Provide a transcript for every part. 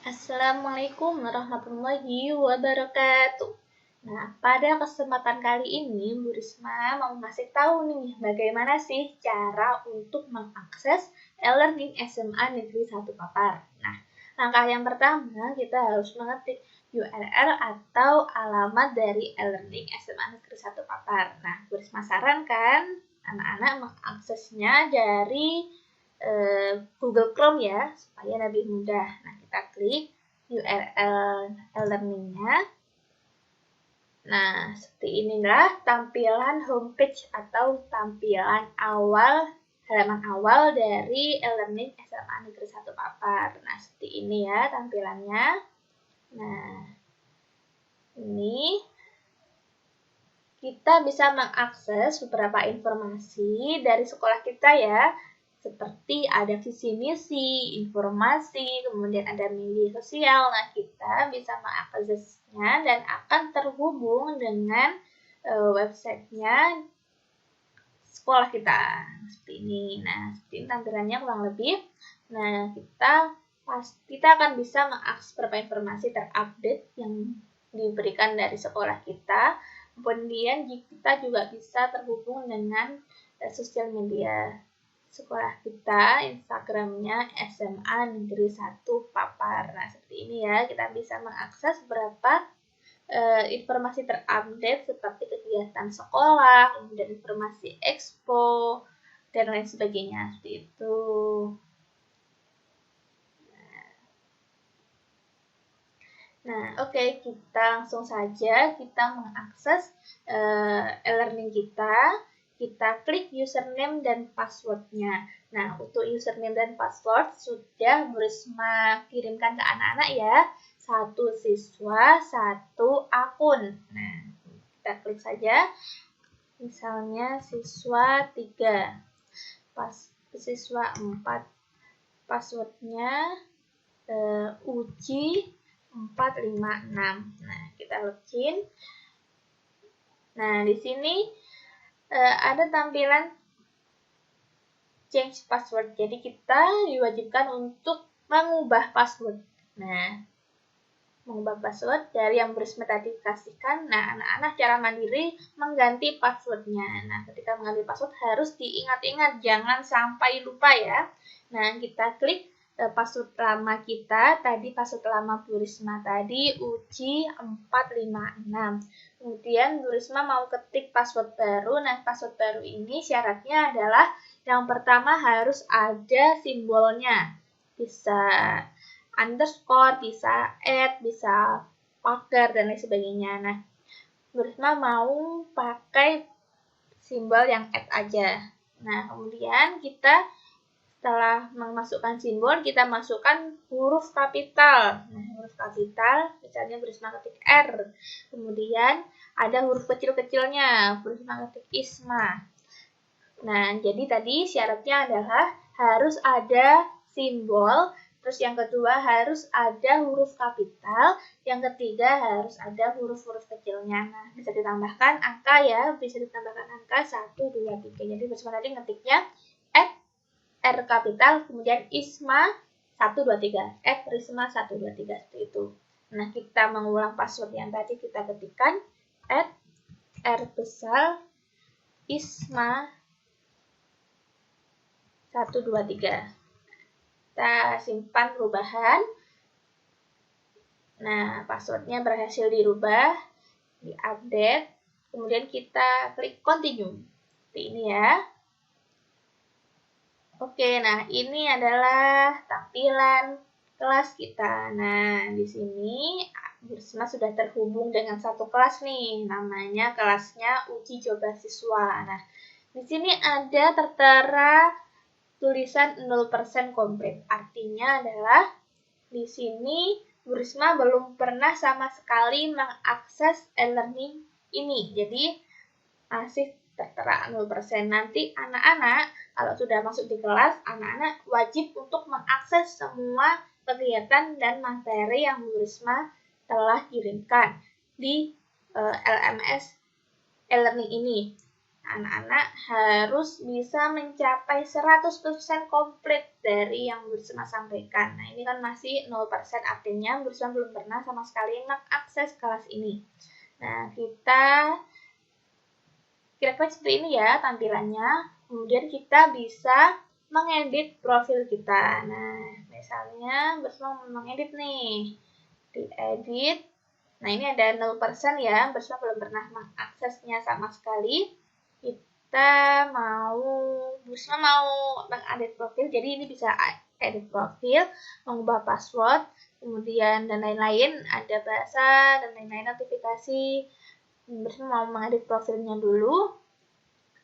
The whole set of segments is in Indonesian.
Assalamualaikum warahmatullahi wabarakatuh. Nah, pada kesempatan kali ini, Bu Risma mau ngasih tahu nih, bagaimana sih cara untuk mengakses e-learning SMA Negeri 1 Papar. Nah, langkah yang pertama, kita harus mengetik URL atau alamat dari e-learning SMA Negeri 1 Papar. Nah, Bu Risma sarankan anak-anak mengaksesnya dari Google Chrome ya, supaya lebih mudah. Nah, kita klik URL e-learning-nya. Nah, seperti inilah tampilan homepage atau tampilan awal, halaman awal dari e-learning SMA Negeri 1 Papar. Nah, seperti ini ya tampilannya. Nah, ini kita bisa mengakses beberapa informasi dari sekolah kita ya, seperti ada visi misi, informasi, kemudian ada media sosial. Nah, kita bisa mengaksesnya dan akan terhubung dengan websitenya sekolah kita. Seperti ini. Nah, seperti ini tampilannya kurang lebih. Nah, kita akan bisa mengakses beberapa informasi terupdate yang diberikan dari sekolah kita. Kemudian kita juga bisa terhubung dengan sosial media sekolah kita, Instagramnya SMA Negeri 1 Papar. Nah, seperti ini ya, kita bisa mengakses beberapa informasi terupdate seperti kegiatan sekolah, kemudian informasi expo, dan lain sebagainya. Seperti itu. Nah, oke, kita langsung saja kita mengakses e-learning kita. Kita klik username dan passwordnya. Nah, untuk username dan password sudah Bu Risma kirimkan ke anak-anak ya. 1 siswa, 1 akun. Nah, kita klik saja. Misalnya siswa 3, siswa 4. Passwordnya uji 456. Nah, kita login. Nah, di sini ada tampilan change password. Jadi kita diwajibkan untuk mengubah password. Nah, mengubah password dari yang Bu Risma tadi kasihkan. Nah, anak-anak secara mandiri mengganti passwordnya. Nah, ketika mengganti password harus diingat-ingat, jangan sampai lupa ya. Nah, kita klik password lama kita, tadi password lama Bu Risma tadi uji 456. Kemudian Bu Risma mau ketik password baru. Nah, password baru ini syaratnya adalah yang pertama harus ada simbolnya. Bisa underscore, bisa add, bisa pagar, dan lain sebagainya. Nah, Bu Risma mau pakai simbol yang add aja. Nah, kemudian kita setelah memasukkan simbol, kita masukkan huruf kapital. Nah, huruf kapital, misalnya Bu Risma ketik R. Kemudian ada huruf kecil-kecilnya, Bu Risma ketik ISMA. Nah, jadi tadi syaratnya adalah harus ada simbol, terus yang kedua harus ada huruf kapital, yang ketiga harus ada huruf-huruf kecilnya. Nah, bisa ditambahkan angka ya, bisa ditambahkan angka 1, 2, 3. Jadi Bu Risma tadi ngetiknya R kapital, kemudian ISMA 1, 2, 3. Risma 1, 2, 3, seperti itu. Nah, kita mengulang password yang tadi kita ketikkan, R besar, ISMA 1, 2, 3. Kita simpan perubahan. Nah, passwordnya berhasil dirubah, diupdate. Kemudian kita klik continue. Seperti ini ya. Oke, nah ini adalah tampilan kelas kita. Nah, di sini Bu Risma sudah terhubung dengan satu kelas nih, namanya kelasnya uji coba siswa. Nah, di sini ada tertera tulisan 0% komplit. Artinya adalah di sini Bu Risma belum pernah sama sekali mengakses e-learning ini. Jadi masih tertera 0%. Nanti anak-anak kalau sudah masuk di kelas, anak-anak wajib untuk mengakses semua kegiatan dan materi yang Bu Risma telah kirimkan di LMS e-learning ini. Anak-anak harus bisa mencapai 100% komplit dari yang Bu Risma sampaikan. Nah, ini kan masih 0%, artinya Bu Risma belum pernah sama sekali mengakses kelas ini. Nah, kita kira-kira seperti ini ya tampilannya. Kemudian kita bisa mengedit profil kita. Nah, misalnya Bu Risma mau mengedit nih. Diedit. Nah, ini ada 0% ya. Bu Risma belum pernah mengaksesnya sama sekali. Kita Bu Risma mau mengedit profil, jadi ini bisa edit profil, mengubah password, kemudian dan lain-lain, ada bahasa dan lain-lain, notifikasi. Bu Risma mau mengedit profilnya dulu.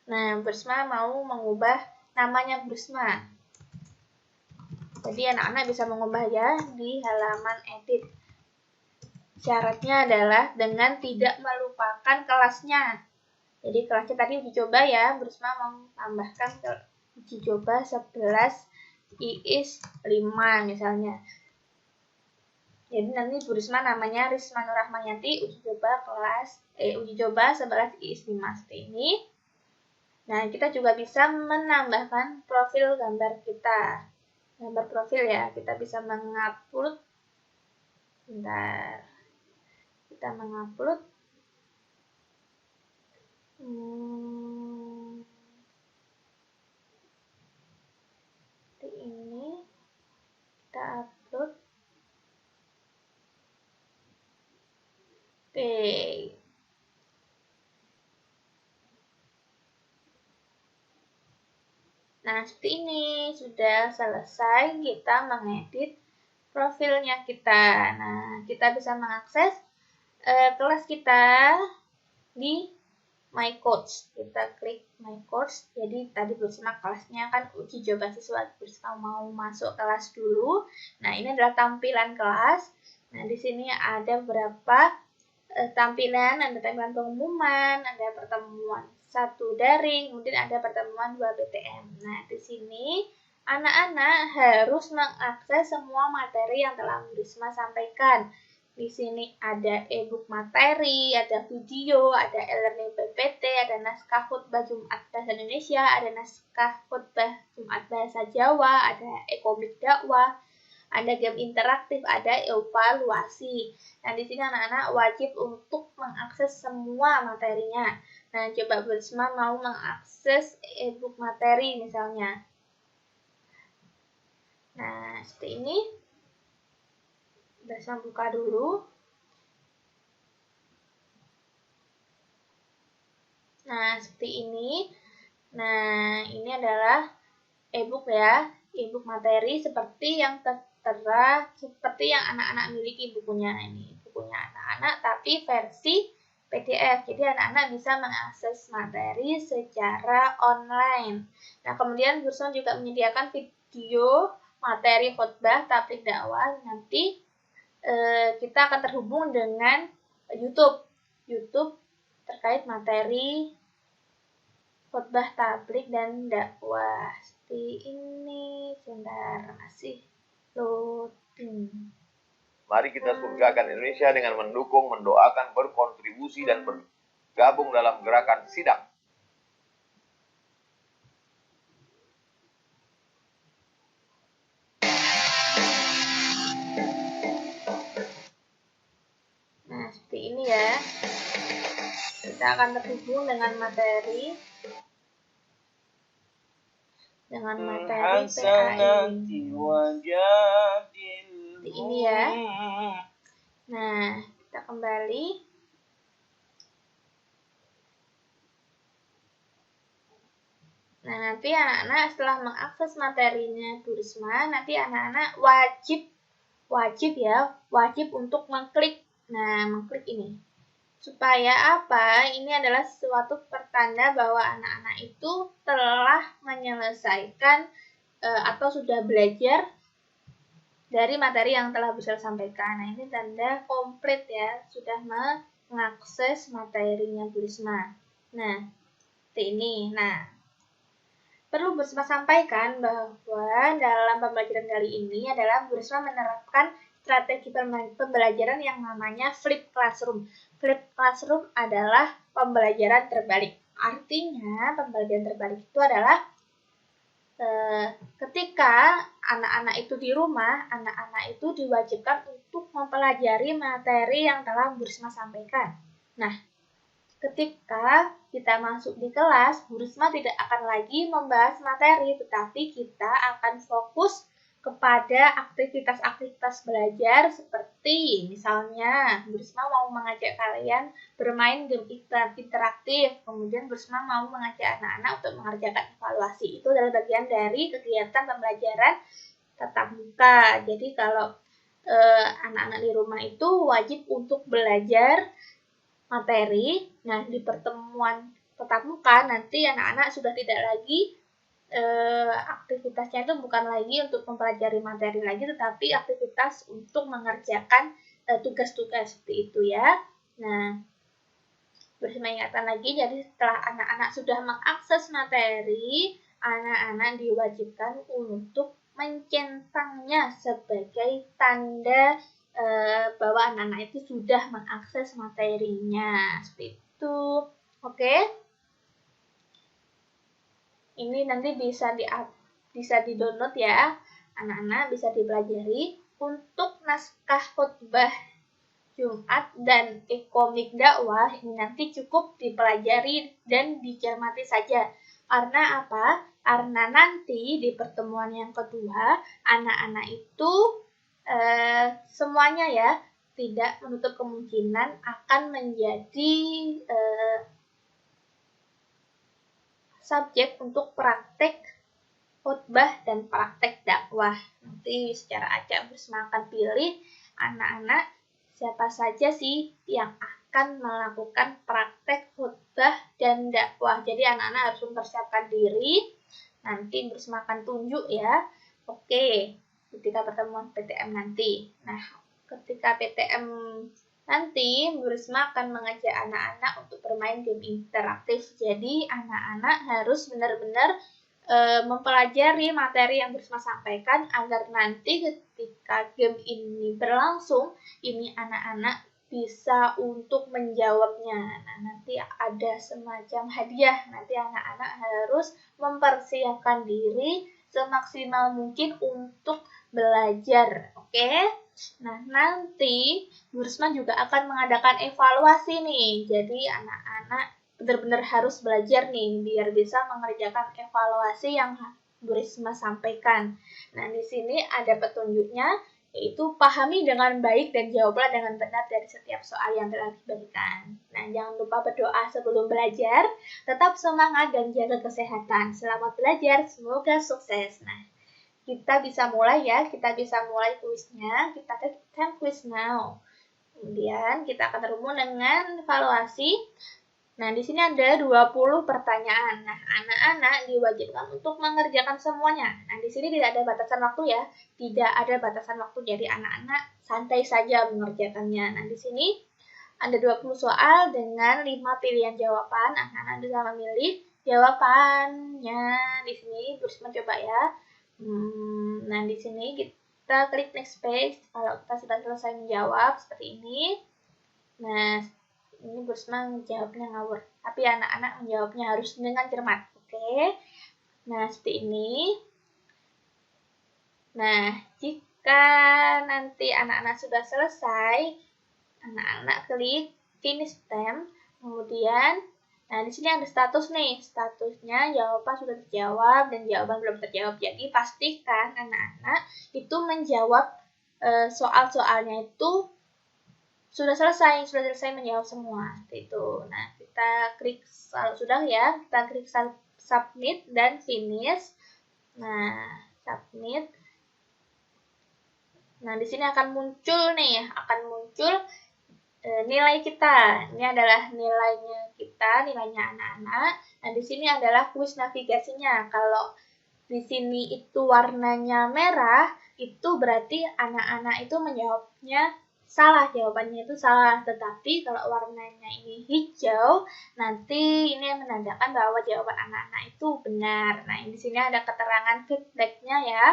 Nah, Bu Risma mau mengubah namanya Bu Risma. Jadi anak-anak bisa mengubah ya di halaman edit. Syaratnya adalah dengan tidak melupakan kelasnya. Jadi kelasnya tadi uji coba ya, Bu Risma mau tambahkan ke uji coba 11 IIS 5 misalnya. Jadi nanti Bu Risma namanya Risma Nur Rahmayanti, uji coba 11 IIS 5 seperti ini. Nah, kita juga bisa menambahkan profil gambar kita. Gambar profil ya, kita bisa mengupload. Bentar. Kita mengupload seperti ini, kita upload. Oke. Nah, seperti ini sudah selesai kita mengedit profilnya kita. Nah, kita bisa mengakses kelas kita di My Course. Kita klik My Course. Jadi tadi Bu Risma kelasnya kan uji coba siswa. Bu Risma mau masuk kelas dulu. Nah, ini adalah tampilan kelas. Nah, di sini ada beberapa tampilan, ada tampilan pengumuman, ada pertemuan 1 daring, kemudian ada pertemuan 2 PTM. Nah, di sini anak-anak harus mengakses semua materi yang telah Bu Risma sampaikan. Di sini ada e-book materi, ada video, ada e-learning PPT, ada naskah khutbah Jumat Bahasa Indonesia, ada naskah khutbah Jumat Bahasa Jawa, ada e-komik dakwah, ada game interaktif, ada evaluasi. Nah, di sini anak-anak wajib untuk mengakses semua materinya. Nah, coba Bu Risma mau mengakses e-book materi misalnya. Nah, seperti ini. Bu Risma buka dulu. Nah, seperti ini. Nah, ini adalah e-book ya. E-book materi seperti yang tertera, seperti yang anak-anak miliki bukunya. Ini bukunya anak-anak tapi versi PDF. Jadi anak-anak bisa mengakses materi secara online. Nah, kemudian Bu Risma juga menyediakan video materi khutbah tabligh dakwah. Nanti kita akan terhubung dengan YouTube terkait materi khutbah tabligh dan dakwah. Seperti ini. Sebentar, masih loading. Mari kita surgakan Indonesia dengan mendukung, mendoakan, berkontribusi, dan bergabung dalam gerakan sidang. Nah, seperti ini ya. Kita akan terhubung dengan materi PAI. Seperti ini ya. Nah, kita kembali. Nah, nanti anak-anak setelah mengakses materinya Bu Risma, nanti anak-anak wajib untuk mengklik. Nah, mengklik ini. Supaya apa? Ini adalah suatu pertanda bahwa anak-anak itu telah menyelesaikan atau sudah belajar dari materi yang telah bisa sampaikan. Nah, ini tanda komplit ya, sudah mengakses materinya Bu Risma. Nah, seperti ini. Nah, perlu Bu Risma sampaikan bahwa dalam pembelajaran kali ini adalah Bu Risma menerapkan strategi pembelajaran yang namanya Flip Classroom. Flip Classroom adalah pembelajaran terbalik. Artinya, pembelajaran terbalik itu adalah ketika anak-anak itu di rumah, anak-anak itu diwajibkan untuk mempelajari materi yang telah Bu Risma sampaikan. Nah, ketika kita masuk di kelas, Bu Risma tidak akan lagi membahas materi, tetapi kita akan fokus kepada aktivitas-aktivitas belajar seperti misalnya Bu Risma mau mengajak kalian bermain game interaktif, kemudian Bu Risma mau mengajak anak-anak untuk mengerjakan evaluasi. Itu adalah bagian dari kegiatan pembelajaran tatap muka. Jadi kalau anak-anak di rumah itu wajib untuk belajar materi. Nah, di pertemuan tatap muka nanti anak-anak sudah tidak lagi aktivitasnya itu bukan lagi untuk mempelajari materi lagi, tetapi aktivitas untuk mengerjakan tugas-tugas seperti itu ya. Nah, mengingatkan lagi, jadi setelah anak-anak sudah mengakses materi, anak-anak diwajibkan untuk mencentangnya sebagai tanda bahwa anak-anak itu sudah mengakses materinya. Seperti itu. Oke? Ini nanti bisa di-download ya. Anak-anak bisa dipelajari. Untuk naskah khutbah Jumat dan komik dakwah ini nanti cukup dipelajari dan dicermati saja. Karena apa? Karena nanti di pertemuan yang kedua, anak-anak itu semuanya ya tidak menutup kemungkinan akan menjadi subjek untuk praktek khutbah dan praktek dakwah. Nanti secara acak bersama akan pilih anak-anak siapa saja sih yang akan melakukan praktek khutbah dan dakwah. Jadi anak-anak harus mempersiapkan diri. Nanti bersama akan tunjuk ya. Oke, ketika pertemuan PTM nanti. Nah, ketika PTM nanti, Bu Risma akan mengajak anak-anak untuk bermain game interaktif. Jadi, anak-anak harus benar-benar mempelajari materi yang Bu Risma sampaikan agar nanti ketika game ini berlangsung, ini anak-anak bisa untuk menjawabnya. Nah, nanti ada semacam hadiah. Nanti anak-anak harus mempersiapkan diri semaksimal mungkin untuk belajar. Oke? Nah, nanti Bu Risma juga akan mengadakan evaluasi nih. Jadi, anak-anak benar-benar harus belajar nih, biar bisa mengerjakan evaluasi yang Bu Risma sampaikan. Nah, di sini ada petunjuknya, yaitu pahami dengan baik dan jawablah dengan benar dari setiap soal yang telah diberikan. Nah, jangan lupa berdoa sebelum belajar, tetap semangat dan jaga kesehatan. Selamat belajar, semoga sukses. Nah, kita bisa mulai ya, kita bisa mulai kuisnya, kita tekan quiz now. Kemudian kita akan terhubung dengan evaluasi. Nah, di sini ada 20 pertanyaan. Nah, anak-anak diwajibkan untuk mengerjakan semuanya. Nah, di sini tidak ada batasan waktu ya. Tidak ada batasan waktu, jadi anak-anak santai saja mengerjakannya. Nah, di sini ada 20 soal dengan 5 pilihan jawaban. Anak-anak bisa memilih jawabannya. Di sini terus mencoba ya. Nah, di sini kita klik next page kalau kita sudah selesai menjawab seperti ini. Nah, ini Bu Risma menjawabnya ngawur, tapi anak-anak menjawabnya harus dengan cermat. Oke. Nah, seperti ini. Nah, jika nanti anak-anak sudah selesai, anak-anak klik finish time, kemudian nah, di sini ada status nih. Statusnya jawaban sudah terjawab dan jawaban belum terjawab. Jadi, pastikan anak-anak itu menjawab soal-soalnya itu sudah selesai menjawab semua. Seperti itu. Nah, kita klik kalau sudah ya, kita klik submit dan finish. Nah, submit. Nah, di sini akan muncul nih, nilai kita. Ini adalah nilainya kita, nilainya anak-anak. Nah, di sini adalah kuis navigasinya. Kalau di sini itu warnanya merah, itu berarti anak-anak itu menjawabnya salah, jawabannya itu salah. Tetapi kalau warnanya ini hijau, nanti ini menandakan bahwa jawaban anak-anak itu benar. Nah, di sini ada keterangan feedbacknya ya.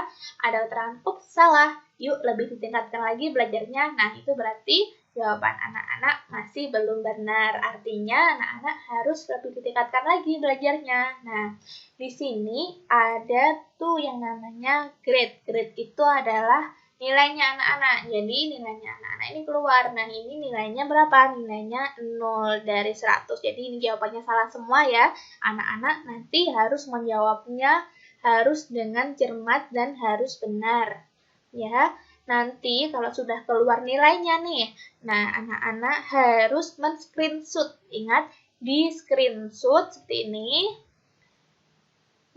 Ada keterangan, salah. Yuk lebih ditingkatkan lagi belajarnya. Nah, itu berarti Jawaban anak-anak masih belum benar. Artinya anak-anak harus lebih ditingkatkan lagi belajarnya. Nah, di sini ada tuh yang namanya grade. Grade itu adalah nilainya anak-anak. Jadi nilainya anak-anak ini keluar. Nah, ini nilainya berapa? Nilainya 0 dari 100. Jadi ini jawabannya salah semua ya. Anak-anak nanti harus menjawabnya harus dengan cermat dan harus benar. Ya. Nanti kalau sudah keluar nilainya nih, nah anak-anak harus men-screenshot. Ingat, di screenshot seperti ini.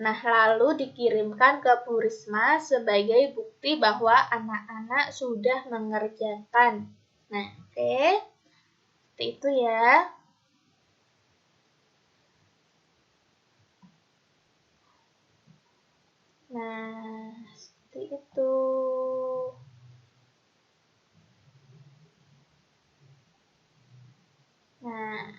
Nah, lalu dikirimkan ke Bu Risma sebagai bukti bahwa anak-anak sudah mengerjakan. Nah, oke. Seperti itu ya. Nah, seperti itu. Nah,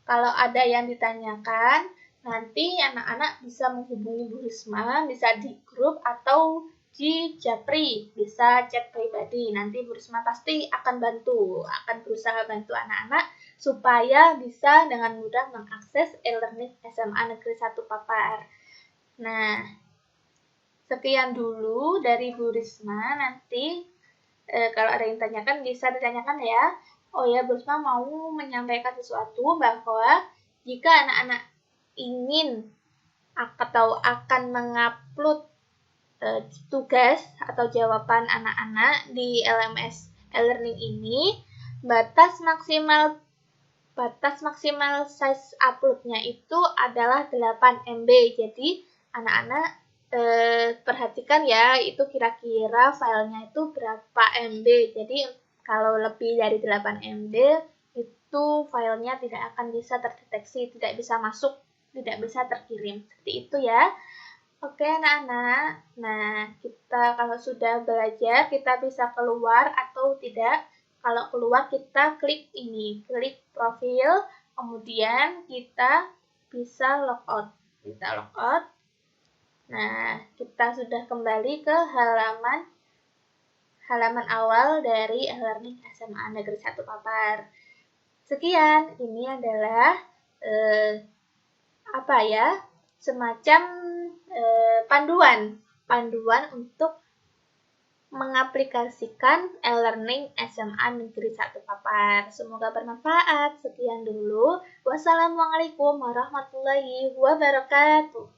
kalau ada yang ditanyakan, nanti anak-anak bisa menghubungi Bu Risma, bisa di grup atau di Japri, bisa chat pribadi. Nanti Bu Risma pasti akan bantu, akan berusaha bantu anak-anak supaya bisa dengan mudah mengakses e-learning SMA Negeri 1 Papar. Nah, sekian dulu dari Bu Risma. Nanti kalau ada yang tanyakan bisa ditanyakan ya. Oh ya, Bu Risma mau menyampaikan sesuatu bahwa jika anak-anak ingin atau akan mengupload tugas atau jawaban anak-anak di LMS e-learning ini, batas maksimal size uploadnya itu adalah 8 MB. Jadi anak-anak perhatikan ya, itu kira-kira filenya itu berapa MB. Jadi kalau lebih dari 8 MB itu filenya tidak akan bisa terdeteksi, tidak bisa masuk, tidak bisa terkirim. Seperti itu ya. Oke anak-anak, nah kita kalau sudah belajar kita bisa keluar atau tidak. Kalau keluar kita klik ini, klik profil, kemudian kita bisa logout. Kita logout. Nah, kita sudah kembali ke halaman awal dari e-learning SMA Negeri 1 Papar. Sekian, ini adalah semacam panduan untuk mengaplikasikan e-learning SMA Negeri 1 Papar. Semoga bermanfaat. Sekian dulu. Wassalamualaikum warahmatullahi wabarakatuh.